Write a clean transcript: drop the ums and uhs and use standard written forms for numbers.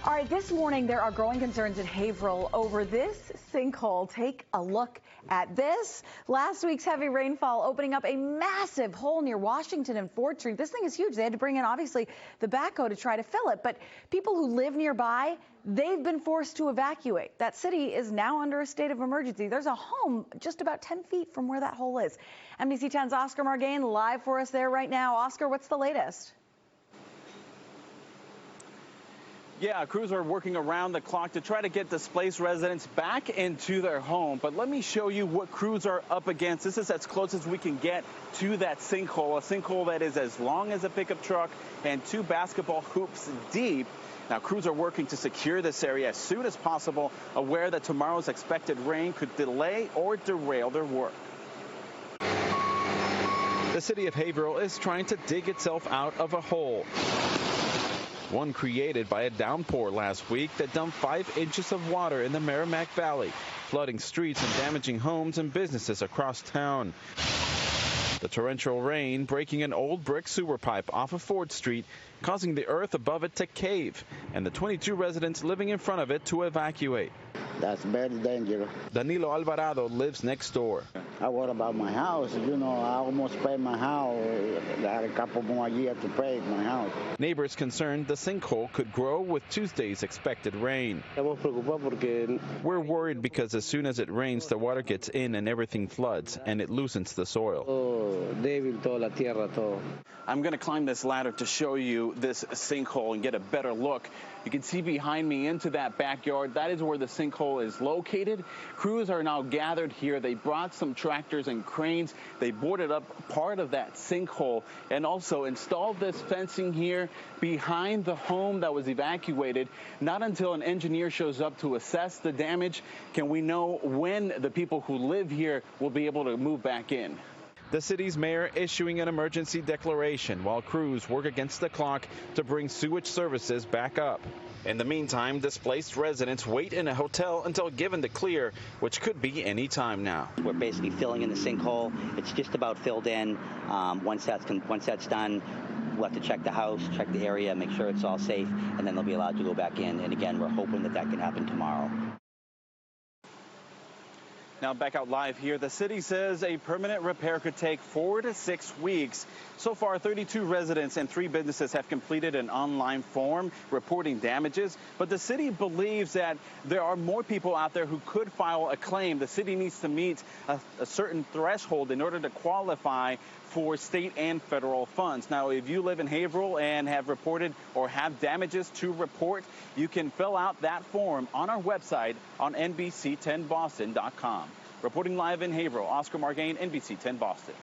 All right, this morning there are growing concerns in Haverhill over this sinkhole. Take a look at this. Last week's heavy rainfall opening up a massive hole near Washington and Ford Street. This thing is huge. They had to bring in, obviously, the backhoe to try to fill it. But people who live nearby, they've been forced to evacuate. That city is now under a state of emergency. There's a home just about 10 feet from where that hole is. NBC 10's Oscar Margain live for us there right now. Oscar, what's the latest? Yeah, crews are working around the clock to try to get displaced residents back into their home. But let me show you what crews are up against. This is as close as we can get to that sinkhole, a sinkhole that is as long as a pickup truck and 2 basketball hoops deep. Now, crews are working to secure this area as soon as possible, aware that tomorrow's expected rain could delay or derail their work. The city of Haverhill is trying to dig itself out of a hole. One created by a downpour last week that dumped 5 inches of water in the Merrimack Valley, flooding streets and damaging homes and businesses across town. The torrential rain breaking an old brick sewer pipe off of Ford Street, causing the earth above it to cave, and the 22 residents living in front of it to evacuate. That's very dangerous. Danilo Alvarado lives next door. I worry about my house. You know, I almost paid my house. I got a couple more years to pay my house. Neighbors concerned the sinkhole could grow with Tuesday's expected rain. We're worried because as soon as it rains, the water gets in and everything floods, and it loosens the soil. I'm going to climb this ladder to show you this sinkhole and get a better look. You can see behind me into that backyard. That is where the sinkhole is located. Crews are now gathered here. They brought some tractors and cranes. They boarded up part of that sinkhole and also installed this fencing here behind the home that was evacuated. Not until an engineer shows up to assess the damage can we know when the people who live here will be able to move back in. The city's mayor issuing an emergency declaration while crews work against the clock to bring sewage services back up. In the meantime, displaced residents wait in a hotel until given the clear, which could be any time now. We're basically filling in the sinkhole. It's just about filled in. Once that's done, we'll have to check the house, check the area, make sure it's all safe, and then they'll be allowed to go back in. And again, we're hoping that can happen tomorrow. Now back out live here, the city says a permanent repair could take 4 to 6 weeks. So far, 32 residents and 3 businesses have completed an online form reporting damages. But the city believes that there are more people out there who could file a claim. The city needs to meet a certain threshold in order to qualify for state and federal funds. Now, if you live in Haverhill and have reported or have damages to report, you can fill out that form on our website on NBC10Boston.com. Reporting live in Haverhill, Oscar Margain, NBC 10 Boston.